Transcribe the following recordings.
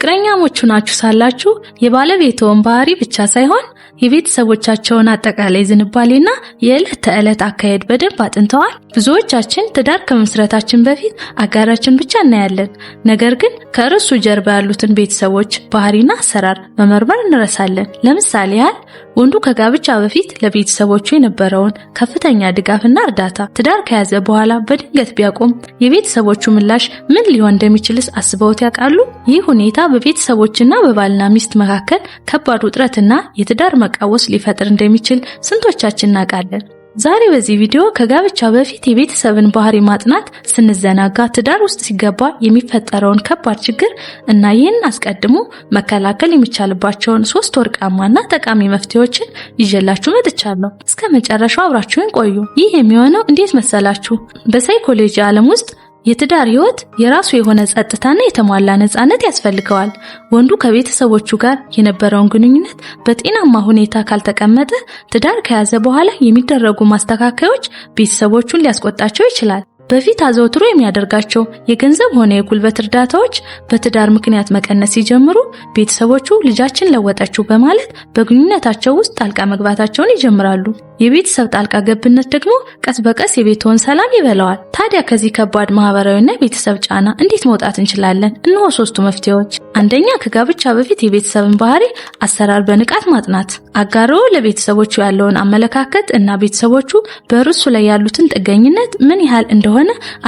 ፍቅረኛሞች ናችሁ ሳላችሁ የባለቤትዎን ባህሪ ብቻ ሳይሆን የቤተሰቦቻቸውን አጠቃላይ ዝንባሌና የዕለት ተዕለት አካሄድ በደንብ አጥንተዋል? ብዙዎቻችን ትዳር ከመመስረታችን በፊት አጋራችን ብቻ እናያለን። ነገር ግን ከርሱ ጀርባ ያሉትን ቤተሰቦች ባህሪና አሰራር መመርመር እንረሳለን። ለምሳሌ ያህል ወንዱ ከጋብቻ በፊት ለቤተሰቦቹ የነበረውን ከፍተኛ ድጋፍና እርዳታ ትዳር ከያዘ በኋላ በድንገት ቢያቆም የቤተሰቦቹ ምላሽ ምን ሊሆን እንደሚችልስ አስበውት ያውቃሉ? ይህ ሁኔታ በቤተሰቦችና በባልና ሚስት መካከል ከባድ ውጥረትና የትዳር መቃወስ ሊፈጥር እንደሚችል ስንቶቻችን እናውቃለን? ዛሬ በዚህ ቪዲዮ ከጋብቻ በፊት የቤተሰብን ባህሪ ማጥናት ስንዘናጋ ትዳር ውስጥ ሲገባ የሚፈጠረውን ከባድ ችግር እና ይህን አስቀድሞ መከላከል የሚቻልባቸውን 3 ወርቃማና ጠቃሚ መፍትሄዎችን ይዤላችሁ መጥቻለሁ። እስከ መጨረሻው አብራችሁን ቆዩ። ይህ የሚሆነው እንዴት መሰላችሁ? በሳይኮሎጂ ዓለም ውስጥ የትዳር ህይወት የራሱ የሆነ ጸጥታና የተሟላ ነፃነት ያስፈልገዋል። ወንዱ ከቤተሰቦቹ ጋር የነበረውን ግንኙነት በጤናማ ሁኔታ ካልተቀመጠ ትዳር ከያዘ በኋላ የሚደረጉ ማስተካከያዎች ቤተሰቦቹን ሊያስቆጣቸው ይችላል። በፊት አዘውትሮ የሚያደርጋቸው የገንዘብ ሆነ የጉልበት እርዳታዎች በትዳር ምክንያት መቀነስ ሲጀምሩ ቤተሰቦቹ ልጃችን ለወጠችው በማለት በግንኙነታቸው ውስጥ ጣልቃ መግባታቸውን ይጀምራሉ። የቤተሰብ ጣልቃ ገብነት ደግሞ ቀስ በቀስ የቤትዎን ሰላም ይበላዋል። ታዲያ ከዚህ ከባድ ማህበራዊና ቤተሰብ ጫና እንዴት መውጣት እንችላለን? እነሆ 3 መፍትሄዎች። አንደኛ፣ ከጋብቻ በፊት የቤተሰብን ባህሪ አሰራር በንቃት ማጥናት። አጋርዎ ለቤተሰቦቹ ያለውን አመለካከት እና ቤተሰቦቹ በእርሱ ላይ ያሉትን ጥገኝነት ምን ያህል እንደሆነ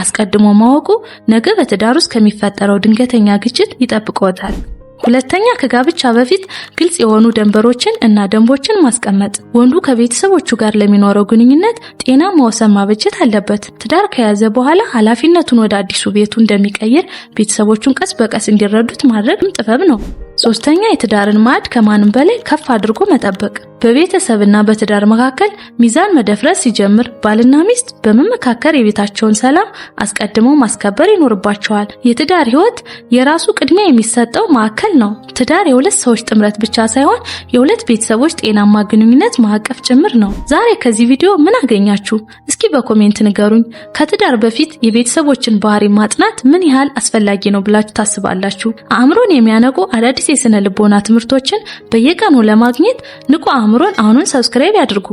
አስቀድሞ ማወቁ ነገ በትዳር ውስጥ ከሚፈጠረው ድንገተኛ ግጭት ይጠብቅዎታል። ሁለተኛ፣ ከጋብቻ በፊት ግልጽ የሆኑ ደንበሮችን እና ደንቦችን ማስቀመጥ። ወንዱ ከቤተሰቦቹ ጋር ለሚኖረው ግንኙነት ጤናማ ወሰን ማበጀት አለበት። ትዳር ከያዘ በኋላ ኃላፊነቱን ወደ አዲሱ ቤቱ እንደሚቀይር ቤተሰቦቹን ቀስ በቀስ እንዲረዱት ማድረግም ጥበብ ነው። ሶስተኛ፣ የትዳርን ማዕድ ከማንም በላይ ከፍ አድርጎ መጠበቅ። በቤተሰብና በትዳር መካከል ሚዛን መደፍረስ ሲጀምር ባልና ሚስት በመመካከር የቤታቸውን ሰላም አስቀድመው ማስከበር ይኖርባቸዋል። የትዳር ህይወት የራሱ ቅድሚያ የሚሰጠው ማዕከል ነው። ትዳር የሁለት ሰዎች ጥምረት ብቻ ሳይሆን የሁለት ቤተሰቦች ጤናማ ግንኙነት ማዕቀፍ ጭምር ነው። ዛሬ ከዚህ ቪዲዮ ምን አገኛችሁ? እስኪ በኮሜንት ንገሩኝ። ከትዳር በፊት የቤተሰቦችን ባህሪ ማጥናት ምን ያህል አስፈላጊ ነው ብላችሁ ታስባላችሁ? አእምሮን የሚያነቁ አዳዲስ የስነ ልቦና ትምህርቶችን በየቀኑ ለማግኘት ንቁ አእምሮን አሁኑን ሰብስክራይብ ያድርጉ።